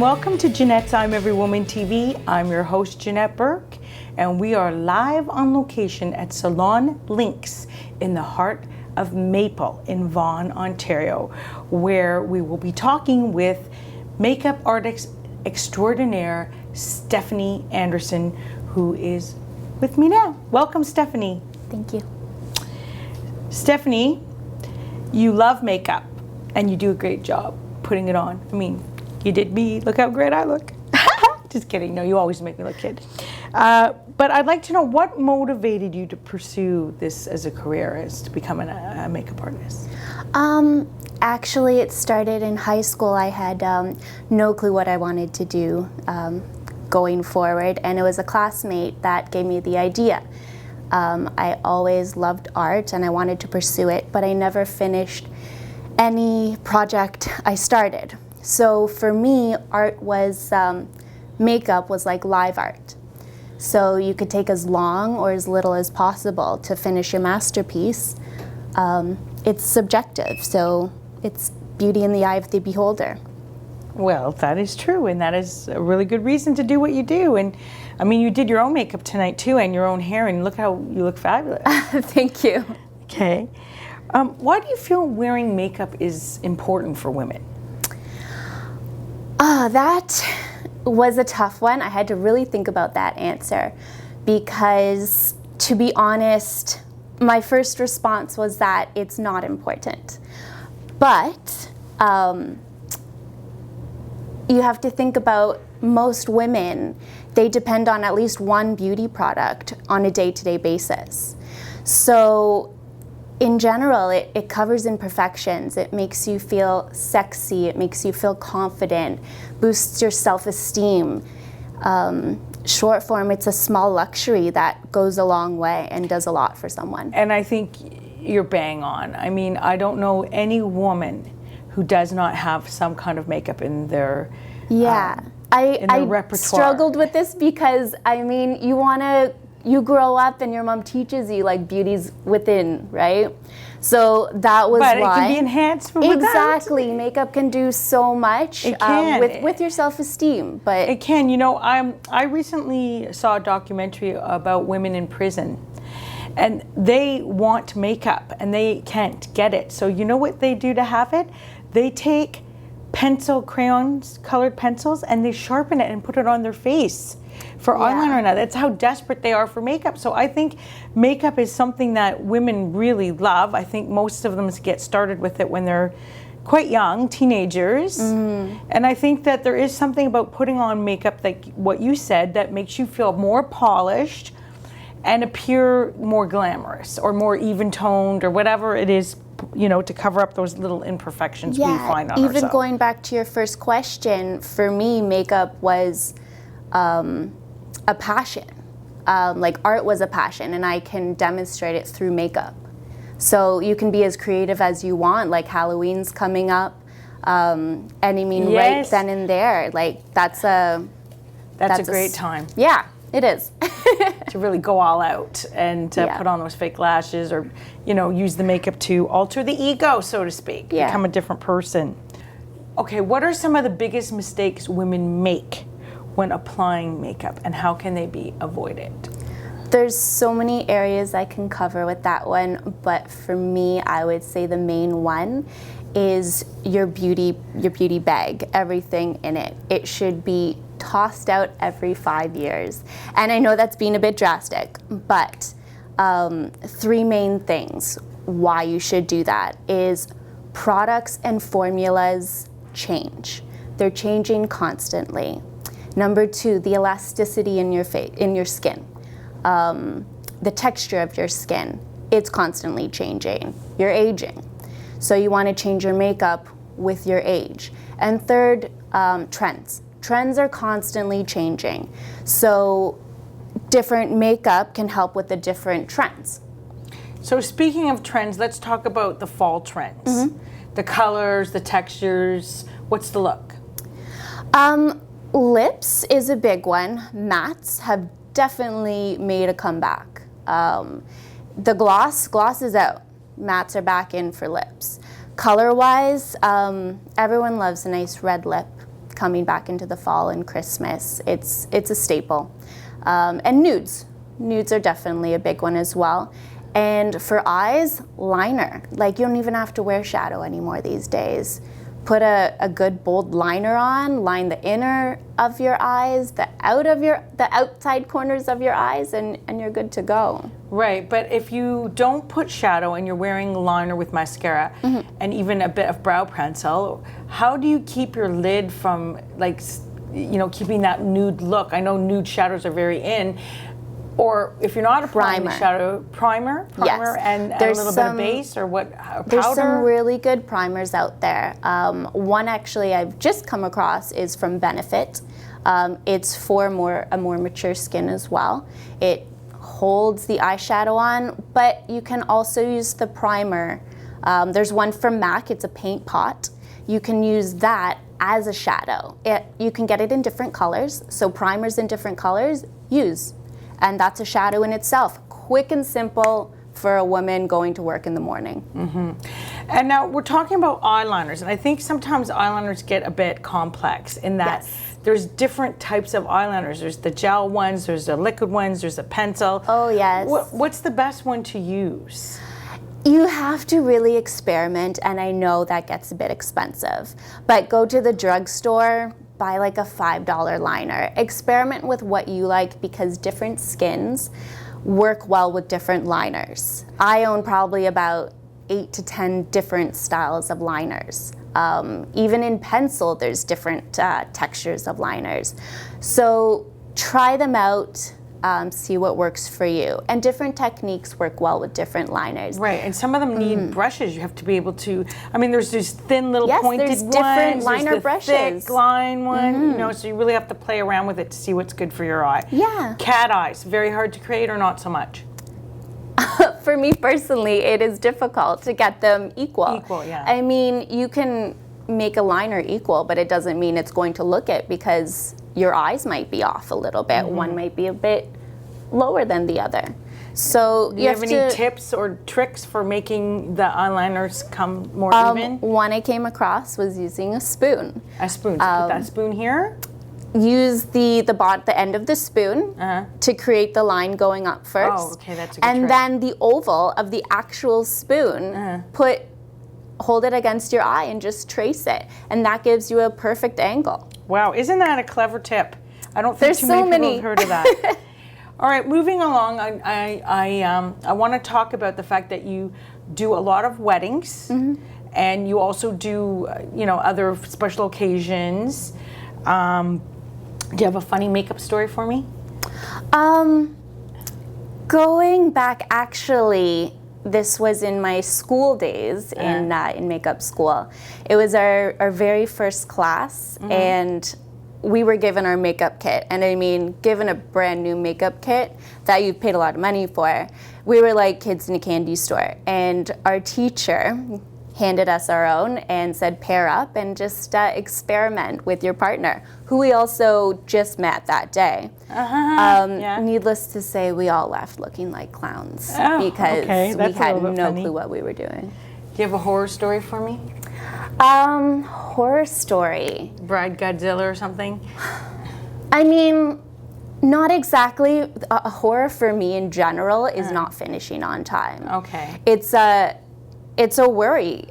welcome to Janette's I'm Every Woman TV. I'm your host, Janette Burke, and we are live on location at Salon Links in the heart of Maple in Vaughan, Ontario, where we will be talking with makeup artist extraordinaire Stephanie Anderson, who is with me now. Welcome, Stephanie. Thank you. Stephanie, you love makeup and you do a great job putting it on. I mean, you did me. Look how great I look. Just kidding. No, you always make me look kid. But I'd like to know what motivated you to pursue this as a career, as to become a makeup artist? Actually, it started in high school. I had no clue what I wanted to do going forward, and it was a classmate that gave me the idea. I always loved art and I wanted to pursue it, but I never finished any project I started. So for me, art was, makeup was like live art. So you could take as long or as little as possible to finish your masterpiece. It's subjective, so it's beauty in the eye of the beholder. Well, that is true, and that is a really good reason to do what you do. And I mean, you did your own makeup tonight too, and your own hair, and look how you look fabulous. Thank you. Okay. Why do you feel wearing makeup is important for women? That was a tough one. I had to really think about that answer because, to be honest, my first response was that it's not important. But you have to think about most women, they depend on at least one beauty product on a day-to-day basis. So in general, it covers imperfections. It makes you feel sexy. It makes you feel confident, boosts your self-esteem. Short form, it's a small luxury that goes a long way and does a lot for someone. And I think you're bang on. I mean, I don't know any woman who does not have some kind of makeup in their I repertoire. Struggled with this because, I mean, you grow up and your mom teaches you like beauty's within, right? So that was why. But it can be enhanced from without. Exactly. Makeup can do so much it can. With your self-esteem. But it can. You know, I recently saw a documentary about women in prison, and they want makeup and they can't get it. So you know what they do to have it? They take crayons, colored pencils, and they sharpen it and put it on their face for eyeliner now. That's how desperate they are for makeup. So I think makeup is something that women really love. I think most of them get started with it when they're quite young, teenagers. And I think that there is something about putting on makeup, like what you said, that makes you feel more polished and appear more glamorous or more even-toned or whatever it is, you know, to cover up those little imperfections we find on ourselves. Even going back to your first question, for me, makeup was a passion. Like art was a passion, and I can demonstrate it through makeup. So you can be as creative as you want, like Halloween's coming up, and I mean, right then and there, like that's a great time. Yeah, it is. To really go all out and put on those fake lashes, or you know, use the makeup to alter the ego, so to speak, become a different person. Okay, what are some of the biggest mistakes women make when applying makeup, and how can they be avoided? There's so many areas I can cover with that one, but for me, I would say the main one is your beauty bag, everything in it. It should be tossed out every 5 years. And I know that's being a bit drastic, but 3 main things why you should do that is products and formulas change. They're changing constantly. Number 2, the elasticity in your skin. The texture of your skin, it's constantly changing. You're aging. So you want to change your makeup with your age. And 3rd, trends. Trends are constantly changing. So different makeup can help with the different trends. So speaking of trends, let's talk about the fall trends. The colors, the textures, what's the look? Lips is a big one. Mattes have definitely made a comeback. The gloss is out. Mattes are back in for lips. Color-wise, everyone loves a nice red lip. coming back into the fall and Christmas. It's a staple. And nudes. Nudes are definitely a big one as well. And for eyes, liner. Like, you don't even have to wear shadow anymore these days. Put a good bold liner on, line the inner of your eyes, the outside corners of your eyes, and you're good to go. Right, but if you don't put shadow and you're wearing liner with mascara and even a bit of brow pencil, how do you keep your lid from, like, you know, keeping that nude look? I know nude shadows are very in. Or if you're not applying the shadow, primer, Yes. and a little bit of base, or what, powder? There's some really good primers out there. One actually I've just come across is from Benefit. It's for a more mature skin as well. It holds the eyeshadow on, but you can also use the primer. There's one from MAC, it's a paint pot. You can use that as a shadow. You can get it in different colors, so primers in different colors, use. And that's a shadow in itself. Quick and simple for a woman going to work in the morning. And now we're talking about eyeliners, and I think sometimes eyeliners get a bit complex in that there's different types of eyeliners. There's the gel ones, there's the liquid ones, there's a pencil. Oh, yes. What's the best one to use? You have to really experiment, and I know that gets a bit expensive, but go to the drugstore, buy like a $5 liner. Experiment with what you like, because different skins work well with different liners. I own probably about 8 to 10 different styles of liners. Even in pencil, there's different textures of liners. So try them out. See what works for you. And different techniques work well with different liners. Right, and some of them need brushes. You have to be able to, I mean, there's these thin little pointed there's ones. Different liner there's the brushes. thick line one, you know, so you really have to play around with it to see what's good for your eye. Yeah. Cat eyes, very hard to create or not so much? For me personally, it is difficult to get them equal. Equal, yeah. I mean, you can make a liner equal, but it doesn't mean it's going to look it, because your eyes might be off a little bit. One might be a bit lower than the other. So Do you have any tips or tricks for making the eyeliners come more even? One I came across was using a spoon. A spoon. So put that spoon here. Use the end of the spoon to create the line going up first. Oh, okay, that's a good And trick. then the oval of the actual spoon, hold it against your eye and just trace it. And that gives you a perfect angle. Wow, isn't that a clever tip? I don't think There's too so many people many. have heard of that. All right, moving along, I want to talk about the fact that you do a lot of weddings, and you also do, you know, other special occasions. Do you have a funny makeup story for me? Going back, actually, this was in my school days in makeup school. It was our very first class, and we were given our makeup kit. And I mean, given a brand new makeup kit that you've paid a lot of money for, we were like kids in a candy store. And our teacher handed us our own and said, pair up and just experiment with your partner, who we also just met that day. Needless to say, we all left looking like clowns because we had no clue what we were doing. Do you have a horror story for me? Horror story. Bride Godzilla or something? I mean, not exactly. A horror for me in general is not finishing on time. Okay. It's a worry.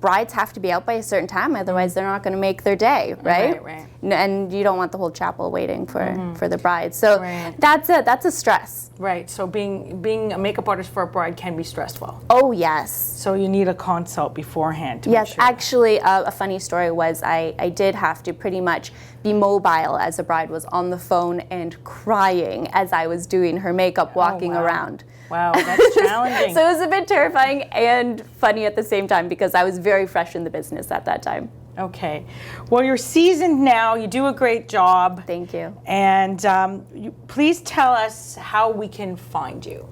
Brides have to be out by a certain time, otherwise they're not going to make their day, right? Right. And you don't want the whole chapel waiting for the bride. So that's a stress. Right. So being a makeup artist for a bride can be stressful. Oh, yes. So you need a consult beforehand to Yes, make sure. actually, a funny story was I did have to pretty much be mobile as a bride was on the phone and crying as I was doing her makeup, walking around. Wow, that's challenging. So it was a bit terrifying and funny at the same time because I was very fresh in the business at that time. Okay. Well, you're seasoned now. You do a great job. Thank you. And please tell us how we can find you.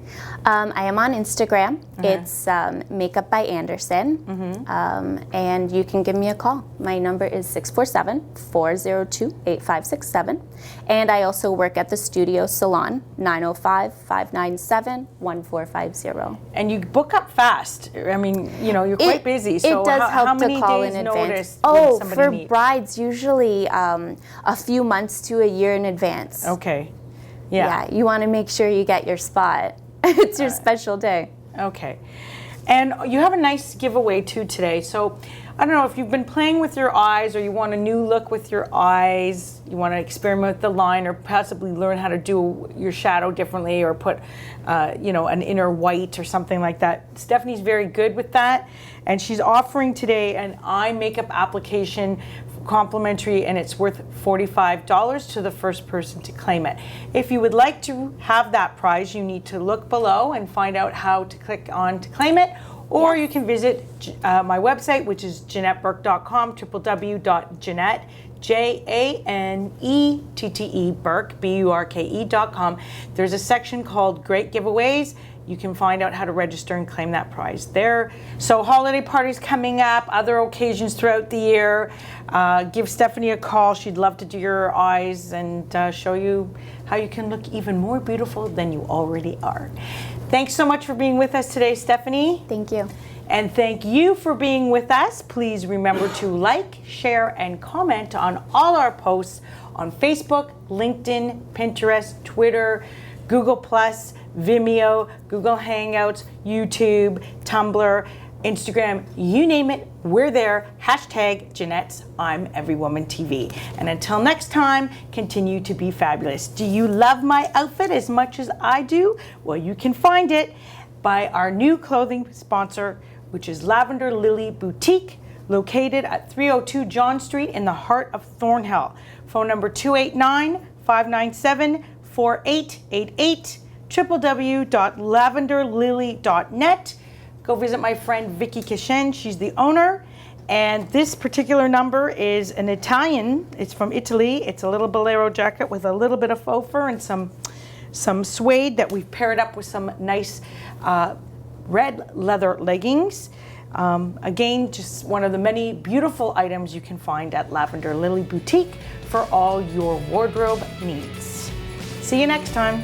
I am on Instagram. It's Makeup by Anderson. And you can give me a call. My number is 647-402-8567. And I also work at the Studio Salon, 905-597-1450. And you book up fast. I mean, you know, you're quite busy. So it does help how many to call days in advance. notice Oh, somebody for need? brides, usually a few months to a year in advance. Okay. Yeah, you want to make sure you get your spot. It's your special day. Okay. And you have a nice giveaway too today. So I don't know if you've been playing with your eyes or you want a new look with your eyes, you want to experiment with the line or possibly learn how to do your shadow differently or put, an inner white or something like that. Stephanie's very good with that. And she's offering today an eye makeup application complimentary, and it's worth $45 to the first person to claim it. If you would like to have that prize, you need to look below and find out how to click on to claim it, or you can visit my website, which is JanetteBurke.com, www.Janette, Janette, Burke, Burke.com. There's a section called Great Giveaways. You can find out how to register and claim that prize there. So holiday parties coming up, other occasions throughout the year. Give Stephanie a call. She'd love to do your eyes and show you how you can look even more beautiful than you already are. Thanks so much for being with us today, Stephanie. Thank you. And thank you for being with us. Please remember to like, share, and comment on all our posts on Facebook, LinkedIn, Pinterest, Twitter, Google+, Vimeo, Google Hangouts, YouTube, Tumblr, Instagram, you name it, we're there. #Janette's I'm Every Woman TV. And until next time, continue to be fabulous. Do you love my outfit as much as I do? Well, you can find it by our new clothing sponsor, which is Lavender Lily Boutique, located at 302 John Street in the heart of Thornhill. Phone number 289-597-4888. www.lavenderlily.net. Go visit my friend Vicky Kishen. She's the owner. And this particular number is an Italian. It's from Italy. It's a little bolero jacket with a little bit of faux fur and some suede that we've paired up with some nice red leather leggings. Again, just one of the many beautiful items you can find at Lavender Lily Boutique for all your wardrobe needs. See you next time.